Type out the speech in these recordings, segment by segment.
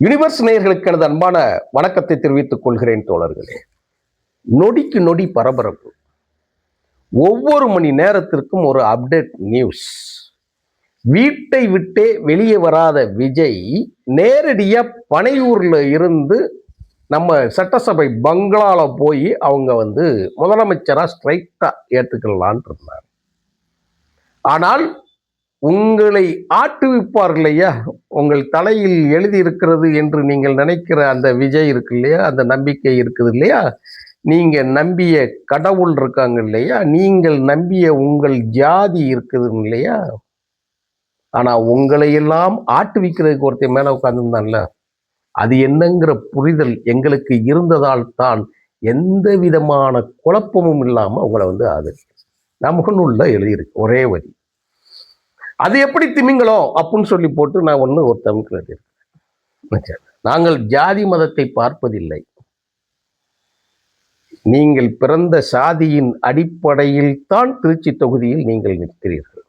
Universe நேயர்களுக்கு எனது அன்பான வணக்கத்தை தெரிவித்துக் கொள்கிறேன் தோழர்களே. நொடிக்கு நொடி பரபரப்பு, ஒவ்வொரு மணி நேரத்திற்கும் ஒரு அப்டேட் நியூஸ். வீட்டை விட்டே வெளியே வராத விஜய் நேரடியா பனையூர்ல இருந்து நம்ம சட்டசபை பங்களால போய் அவங்க முதலமைச்சரா ஸ்ட்ரைட்டா ஏற்றுக்கலான் இருந்தார். ஆனால் உங்களை ஆட்டுவிப்பார் இல்லையா, உங்கள் தலையில் எழுதி இருக்கிறது என்று நீங்கள் நினைக்கிற அந்த விஜய் இருக்கு இல்லையா, அந்த நம்பிக்கை இருக்குது இல்லையா, நீங்க நம்பிய கடவுள் இருக்காங்க இல்லையா, நீங்கள் நம்பிய உங்கள் ஜாதி இருக்குது இல்லையா, ஆனா உங்களை எல்லாம் ஆட்டுவிக்கிறதுக்கு ஒருத்தர் மேல உட்கார்ந்துருந்தான்ல, அது என்னங்கிற புரிதல் எங்களுக்கு இருந்ததால் தான் எந்த விதமான குழப்பமும் இல்லாம உங்களை ஆதரிக்கிறேன். நான் முகநூல்ல எழுதியிருக்கு ஒரே வரி, அது எப்படி திமிங்களோ அப்படின்னு சொல்லி போட்டு நான் ஒரு தமிழ் எழுதியிருக்கேன். நாங்கள் ஜாதி மதத்தை பார்ப்பதில்லை, நீங்கள் பிறந்த சாதியின் அடிப்படையில் தான் திருச்சி தொகுதியில் நீங்கள் நிற்கிறீர்கள்,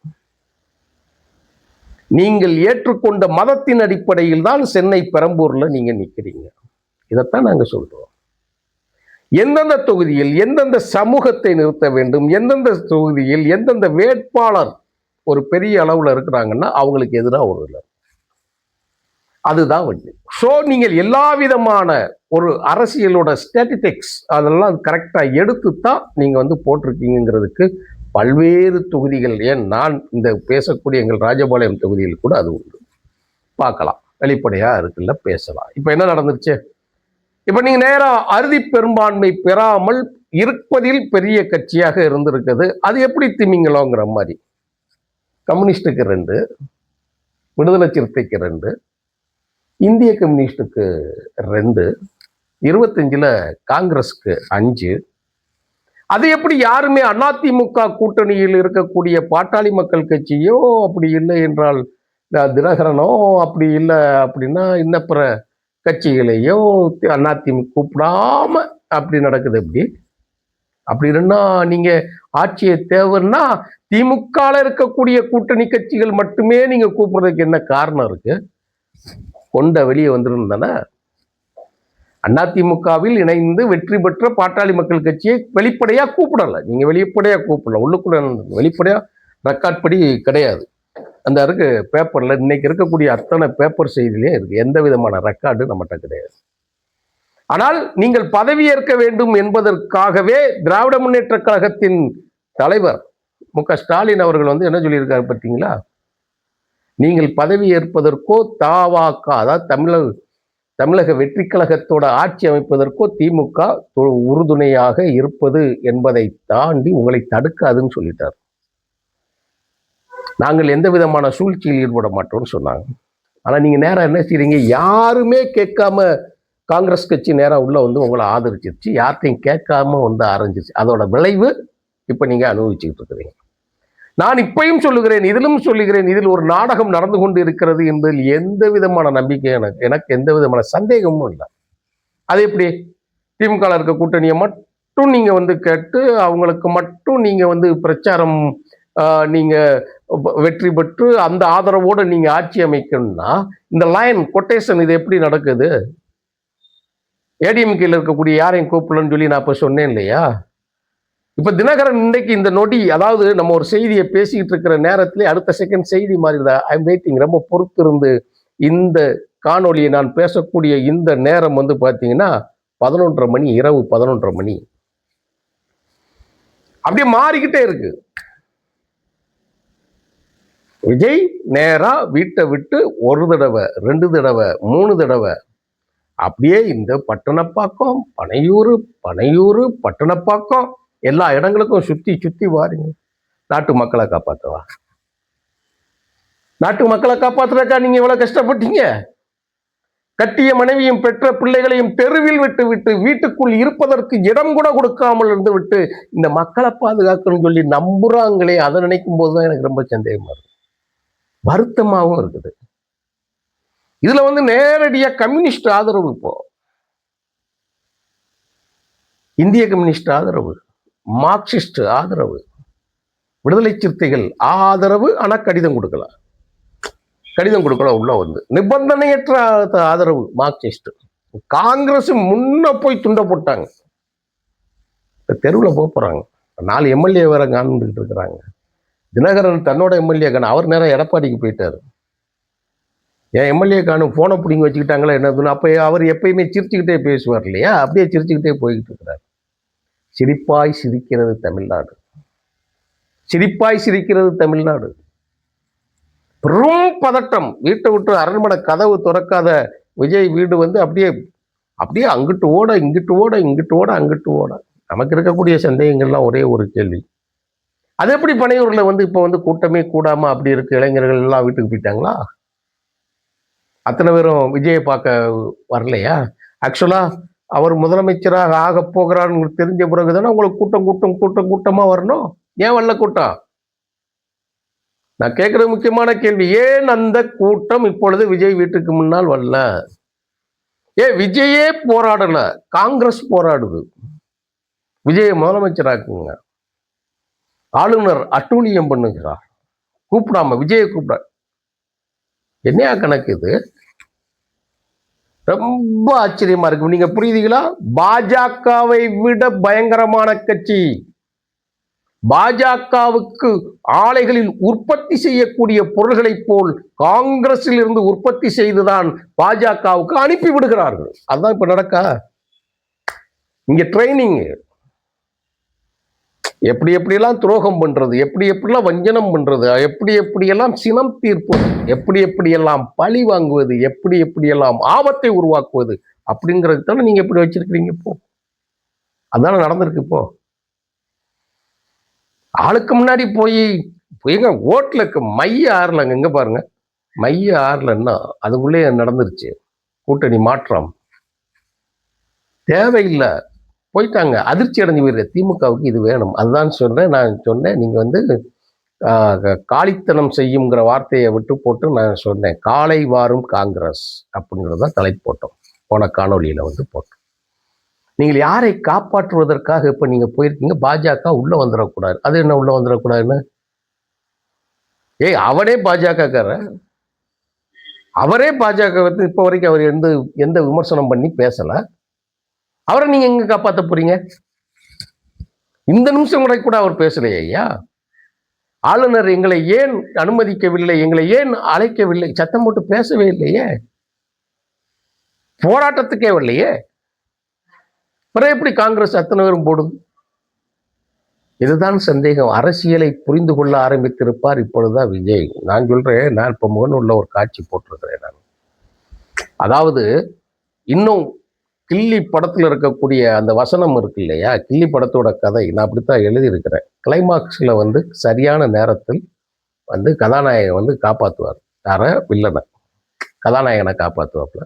நீங்கள் ஏற்றுக்கொண்ட மதத்தின் அடிப்படையில் தான் சென்னை பெரம்பூர்ல நீங்க நிற்கிறீங்க. இதைத்தான் நாங்க சொல்றோம். எந்தெந்த தொகுதியில் எந்தெந்த சமூகத்தை நிறுத்த வேண்டும், எந்தெந்த தொகுதியில் எந்தெந்த வேட்பாளர் ஒரு பெரிய அளவுல இருக்கிறாங்கன்னா அவங்களுக்கு எதிராக ஒரு இல்லை, அதுதான் ஸோ நீங்கள் எல்லா விதமான ஒரு அரசியலோட ஸ்டாட்டிஸ்டிக்ஸ் அதெல்லாம் கரெக்டா எடுத்துத்தான் நீங்க போட்டிருக்கீங்கிறதுக்கு பல்வேறு தொகுதிகள், ஏன் நான் இந்த பேசக்கூடிய எங்கள் ராஜபாளையம் தொகுதியில் கூட அது உண்டு. பார்க்கலாம், வெளிப்படையா இருக்குல்ல, பேசலாம். இப்ப என்ன நடந்துருச்சு, இப்ப நீங்க நேரா அறுதி பெரும்பான்மை பெறாமல் இருப்பதில் பெரிய கட்சியாக இருந்திருக்குது. அது எப்படி திமிங்களோங்கிற மாதிரி கம்யூனிஸ்டுக்கு 2, விடுதலை சிறுத்தைக்கு 2, இந்திய கம்யூனிஸ்டுக்கு 2, 25ல காங்கிரஸ்க்கு 5. அது எப்படி யாருமே அதிமுக கூட்டணியில் இருக்கக்கூடிய பாட்டாளி மக்கள் கட்சியோ, அப்படி இல்லை என்றால் தினகரனோ, அப்படி இல்லை அப்படின்னா இன்னப்புற கட்சிகளையோ அதிமுக கூப்பிடாம அப்படி நடக்குது. எப்படி அப்படி இருந்தா நீங்க ஆட்சியை தேவைன்னா திமுக இருக்கக்கூடிய கூட்டணி கட்சிகள் மட்டுமே நீங்க கூப்பிடுறதுக்கு என்ன காரணம் இருக்கு? கொண்ட வெளியே வந்துடும் தானே. அதிமுகவில் இணைந்து வெற்றி பெற்ற பாட்டாளி மக்கள் கட்சியை வெளிப்படையா கூப்பிடல, நீங்க வெளிப்படையா கூப்பிடல, உள்ளுக்குள்ள வெளிப்படையா ரெக்கார்ட் படி கிடையாது. அந்த இருக்கு பேப்பர்ல, இன்னைக்கு இருக்கக்கூடிய அத்தனை பேப்பர் செய்தியிலே இருக்கு, எந்த விதமான ரெக்கார்டு நம்மகிட்ட கிடையாது. ஆனால் நீங்கள் பதவியேற்க வேண்டும் என்பதற்காகவே திராவிட முன்னேற்ற கழகத்தின் தலைவர் மு.க. ஸ்டாலின் அவர்கள் என்ன சொல்லியிருக்காரு பார்த்தீங்களா, நீங்கள் பதவி ஏற்பதற்கோ தவாக, அதாவது தமிழக வெற்றி கழகத்தோட ஆட்சி அமைப்பதற்கோ திமுக உறுதுணையாக இருப்பது என்பதை தாண்டி உங்களை தடுக்காதுன்னு சொல்லிட்டார். நாங்கள் எந்த விதமான சூழ்ச்சியில் ஈடுபட மாட்டோம்னு சொன்னாங்க. ஆனா நீங்க நேரம் என்ன செய்றீங்க, யாருமே கேட்காம காங்கிரஸ் கட்சி நேரம் உள்ள உங்களை ஆதரிச்சிருச்சு, யார்கிட்டையும் கேட்காம ஆரம்பிச்சிருச்சு. அதோட விளைவு இப்ப நீங்க அனுபவிச்சுக்கிட்டு இருக்கிறீங்க. நான் இப்பயும் சொல்லுகிறேன், இதிலும் சொல்லுகிறேன், இதில் ஒரு நாடகம் நடந்து கொண்டு இருக்கிறது என்பதில் எந்த விதமான நம்பிக்கை எனக்கு எந்த விதமான சந்தேகமும் இல்லை. அது எப்படி திமுக இருக்க கூட்டணியை மட்டும் நீங்க கேட்டு அவங்களுக்கு மட்டும் நீங்க பிரச்சாரம் நீங்க வெற்றி பெற்று அந்த ஆதரவோடு நீங்க ஆட்சி அமைக்கணும்னா இந்த லைன் கொட்டேஷன் இது எப்படி நடக்குது? ஏடிஎம்கேல இருக்கக்கூடிய யாரையும் கூப்பிடலன்னு சொல்லி நான் இப்ப சொன்னேன் இல்லையா. இப்ப தினகரன் இன்றைக்கு இந்த நொடி, அதாவது நம்ம ஒரு செய்தியை பேசிக்கிட்டு இருக்கிற நேரத்திலே அடுத்த செகண்ட் செய்தி மாறிதா, ஐ எம் வெயிட்டிங், ரொம்ப பொறுத்து இருந்து இந்த காணொலியை நான் பேசக்கூடிய இந்த நேரம் பாத்தீங்கன்னா 11:30 மணி, இரவு 11:30 மணி. அப்படியே மாறிக்கிட்டே இருக்கு. விஜய் நேரா வீட்டை விட்டு 1 தடவை 2 தடவை 3 தடவை அப்படியே இந்த பட்டணப்பாக்கம், பனையூர் பட்டணப்பாக்கம் எல்லா இடங்களுக்கும் சுத்தி வாருங்க. நாட்டு மக்களை காப்பாற்றவா? நாட்டு மக்களை காப்பாற்றுறக்கா நீங்க இவ்வளவு கஷ்டப்பட்டீங்க? கட்டிய மனைவியும் பெற்ற பிள்ளைகளையும் தெருவில் விட்டு வீட்டுக்குள் இருப்பதற்கு இடம் கூட கொடுக்காமல் இருந்து விட்டு இந்த மக்களை பாதுகாக்கணும்னு சொல்லி நம்புறாங்களே, அதை நினைக்கும் போதுதான் எனக்கு ரொம்ப சந்தேகமா இருக்கு, வருத்தமாகவும் இருக்குது. இதுல நேரடியா கம்யூனிஸ்ட் ஆதரவு, இப்போ இந்திய கம்யூனிஸ்ட் ஆதரவு, மார்க்சிஸ்ட் ஆதரவு, விடுதலை சிறுத்தைகள் ஆதரவு, ஆனா கடிதம் கொடுக்கலாம். கடிதம் கொடுக்கணும் உள்ள வந்து. நிபந்தனையற்ற ஆதரவு மார்க்சிஸ்ட். காங்கிரஸ் முன்ன போய் துண்ட போட்டாங்க. தெருவில் போறாங்க. 4 எம்எல்ஏ வேற காந்துட்டு இருக்கிறாங்க. தினகரன் தன்னோட எம்எல்ஏ காணும். அவர் நேரம் எடப்பாடிக்கு போயிட்டாரு. என் எம்எல்ஏ காணும் போனை பிடிங்கி வச்சுக்கிட்டாங்களா என்னதுன்னு. அப்போ அவர் எப்பயுமே சிரிச்சுக்கிட்டே பேசுவார் இல்லையா, அப்படியே சிரிச்சுக்கிட்டே போய்கிட்டு இருக்கிறார். சிரிப்பாய் சிரிக்கிறது தமிழ்நாடு, சிரிப்பாய் சிரிக்கிறது தமிழ்நாடு. பெரும் பதட்டம். வீட்டை விட்டு அரண்மனை கதவு திறக்காத விஜய் வீடு வந்து அப்படியே அப்படியே அங்கிட்டு ஓட இங்கிட்டு ஓட இங்கிட்டு ஓட அங்கிட்டு ஓட. நமக்கு இருக்கக்கூடிய சந்தேகங்கள்லாம் ஒரே ஒரு கேள்வி, அது எப்படி பனையூரில் வந்து இப்போ வந்து கூட்டமே கூடாம அப்படி இருக்கு, இளைஞர்கள் எல்லாம் வீட்டுக்கு போயிட்டாங்களா? அத்தனை பேரும் விஜயை பார்க்க வரலையா? ஆக்சுவலா அவர் முதலமைச்சராக ஆக போகிறான்னு தெரிஞ்ச பிறகுதானே உங்களுக்கு கூட்டம் கூட்டம் கூட்டம் கூட்டமா வரணும். ஏன் வரல கூட்டம்? நான் கேட்கறது முக்கியமான கேள்வி. ஏன் அந்த கூட்டம் இப்பொழுது விஜய் வீட்டுக்கு முன்னால் வரல? விஜயே போராடல, காங்கிரஸ் போராடுது. விஜயை முதலமைச்சராக்குங்க. ஆளுநர் அட்டூழியம் பண்ணுகிறார், கூப்பிடாம விஜயை கூப்பிட. என்னையா கணக்கு இது? ரொம்ப ஆச்சரியமா இருக்கு. நீங்க புரியுதுங்களா? பாஜகவை விட பயங்கரமான கட்சி. பாஜகவுக்கு ஆலைகளில் உற்பத்தி செய்யக்கூடிய பொருள்களை போல் காங்கிரஸில் இருந்து உற்பத்தி செய்துதான் பாஜகவுக்கு அனுப்பி விடுகிறார்கள். அதுதான் இப்ப நடக்கா. இங்க ட்ரைனிங் எப்படி எப்படியெல்லாம் துரோகம் பண்றது, எப்படி எப்படிலாம் வஞ்சனம் பண்றது, எப்படி எப்படியெல்லாம் சினம் தீர்ப்பது, எப்படி எப்படியெல்லாம் பழி வாங்குவது, எப்படி எப்படியெல்லாம் ஆபத்தை உருவாக்குவது அப்படிங்கிறது தானே நீங்க எப்படி வச்சிருக்கிறீங்க. இப்போ அதான நடந்திருக்கு. இப்போ ஆளுக்கு முன்னாடி போய் ஓட்டுல மைய ஆறலங்க. எங்க பாருங்க, மைய ஆறலன்னா அதுக்குள்ளே நடந்துருச்சு கூட்டணி மாற்றம். தேவையில்லை, போயிட்டாங்க. அதிர்ச்சி அடைஞ்சு போயிருக்க திமுகவுக்கு இது வேணும். அதுதான் சொன்னேன். நான் சொன்னேன், நீங்க வந்து காலித்தனம் செய்யுங்கிற வார்த்தையை விட்டு போட்டு நான் சொன்னேன் காலை வாரும் காங்கிரஸ் அப்படிங்கிறதான் தலைப்பு போட்டோம். போன காணொலியில வந்து போட்டோம். நீங்கள் யாரை காப்பாற்றுவதற்காக இப்ப நீங்க போயிருக்கீங்க? பாஜக உள்ள வந்துடக்கூடாது. அது என்ன உள்ள வந்துடக்கூடாதுன்னு? அவரே பாஜக, அவரே பாஜக வந்து இப்ப வரைக்கும் அவர் எந்த விமர்சனம் பண்ணி பேசல. அவரை நீங்க எங்க காப்பாற்ற போறீங்க? இந்த நிமிஷம் முறை கூட அவர் பேசலையே. ஐயா, ஆளுநர் எங்களை ஏன் அனுமதிக்கவில்லை, எங்களை ஏன் அழைக்கவில்லை, சத்தம் போட்டு பேசவே இல்லையே, போராட்டத்துக்கே வரலையே. பிறகு எப்படி காங்கிரஸ் அத்தனை பேரும் போடுது? இதுதான் சந்தேகம். அரசியலை புரிந்து கொள்ள ஆரம்பித்திருப்பார் இப்பொழுதுதான் விஜய். நான் சொல்றேன், நான் இப்ப முகநூல்ல ஒரு காட்சி போட்டிருக்கிறேன். நான் அதாவது இன்னும் கில்லி படத்துல இருக்கக்கூடிய அந்த வசனம் இருக்கு இல்லையா, கில்லி படத்தோட கதை நான் அப்படித்தான் எழுதியிருக்கிறேன். கிளைமாக்ஸ்ல வந்து சரியான நேரத்தில் வந்து கதாநாயகன் வந்து காப்பாற்றுவார். யார? வில்லனை, கதாநாயகனை காப்பாற்றுவாப்ல.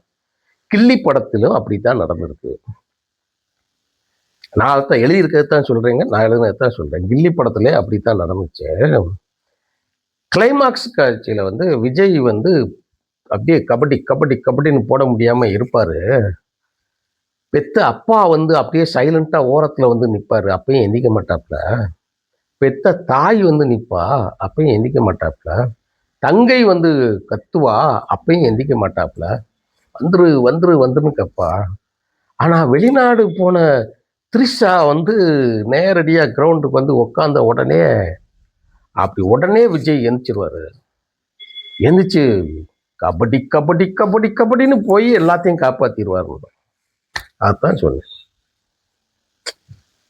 கில்லி படத்திலும் அப்படித்தான் நடந்திருக்கு. நான் அதைத்தான் எழுதியிருக்கிறதான் சொல்றேங்க, நான் எழுதினதான் சொல்றேன். கில்லி படத்திலே அப்படித்தான் நடந்துச்சு. கிளைமாக்ஸ் காட்சியில வந்து விஜய் வந்து அப்படியே கபடி கபடி கபடின்னு போட முடியாம இருப்பாரு. பெத்த அப்பா வந்து அப்படியே சைலண்டா ஓரத்துல வந்து நிப்பாரு, அப்பயும் எந்திக்க மாட்டாப்ல. பெத்த தாய் வந்து நிப்பா, அப்பயும் எந்திக்க மாட்டாப்ல. தங்கை வந்து கத்துவா, அப்பயும் எந்திக்க மாட்டாப்ல. வந்துரு வந்துரு வந்துருன்னு கப்பா. ஆனா வெளிநாடு போன த்ரிஷா வந்து நேரடியா கிரவுண்டுக்கு வந்து உட்காந்த உடனே உடனே விஜய் எந்திரிச்சிருவாரு. எந்திரிச்சு கபடி கபடி கபடி கபடின்னு போய் எல்லாத்தையும் காப்பாத்திடுவாரு. அதான் சொன்னேன்.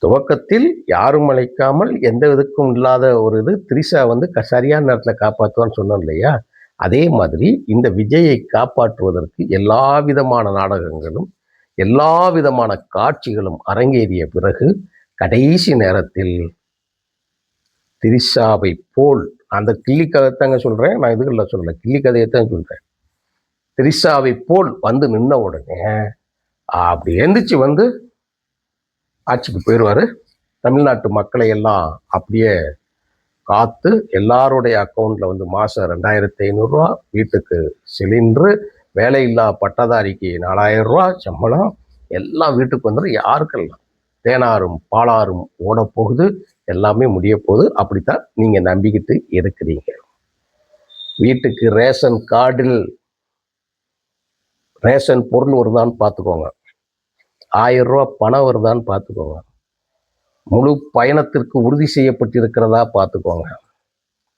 துவக்கத்தில் யாரும் அழைக்காமல் எந்த விதக்கும் இல்லாத ஒரு இது த்ரிஷா வந்து சரியான நேரத்தில் காப்பாற்றுவான்னு சொன்னோம் இல்லையா, அதே மாதிரி இந்த விஜயை காப்பாற்றுவதற்கு எல்லா விதமான நாடகங்களும் எல்லா விதமான காட்சிகளும் அரங்கேறிய பிறகு கடைசி நேரத்தில் த்ரிஷாவை போல், அந்த கிள்ளி கதைத்தாங்க சொல்றேன், நான் இதுகளில் சொல்லல, கிள்ளி கதையைத்தான் சொல்றேன். த்ரிஷாவை போல் வந்து நின்ன உடனே அப்படி எந்திரிச்சு வந்து ஆட்சிக்கு போயிடுவாரு. தமிழ்நாட்டு மக்களை எல்லாம் அப்படியே காத்து எல்லாருடைய அக்கௌண்ட்ல வந்து மாசம் 2500 ரூபா, வீட்டுக்கு சிலிண்டரு, வேலையில்லா பட்டதாரிக்கு 4000 ரூபா சம்பளம், எல்லாம் வீட்டுக்கு வந்துடும். யாருக்கெல்லாம் தேனாரும் பாலாரும் ஓட போகுது, எல்லாமே முடிய போகுது. அப்படித்தான் நீங்க நம்பிக்கிட்டு இருக்கிறீங்க. வீட்டுக்கு ரேஷன் கார்டில் ரேஷன் பொருள் வருதான்னு பார்த்துக்கோங்க. 1000 ரூபா பணம் வருதான்னு பார்த்துக்கோங்க. முழு பயணத்திற்கு உறுதி செய்யப்பட்டிருக்கிறதா பார்த்துக்கோங்க.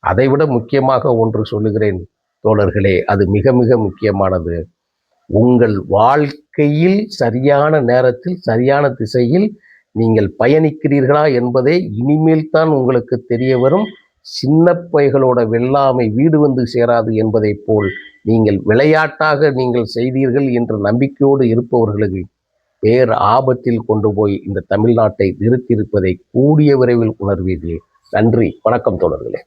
அதைவிட முக்கியமாக ஒன்று சொல்லுகிறேன் தோழர்களே, அது மிக மிக முக்கியமானது. உங்கள் வாழ்க்கையில் சரியான நேரத்தில் சரியான திசையில் நீங்கள் பயணிக்கிறீர்களா என்பதை இனிமேல் தான் உங்களுக்கு தெரிய வரும். சின்ன பைகளோட வெள்ளாமை வீடு வந்து சேராது என்பதை போல் நீங்கள் விளையாட்டாக நீங்கள் செய்தீர்கள் என்ற நம்பிக்கையோடு இருப்பவர்களுக்கு பேர் ஆபத்தில் கொண்டு போய் இந்த தமிழ்நாட்டை நிறுத்தியிருப்பதை கூடிய விரைவில் உணர்வீர்கள். நன்றி, வணக்கம் தோழர்களே.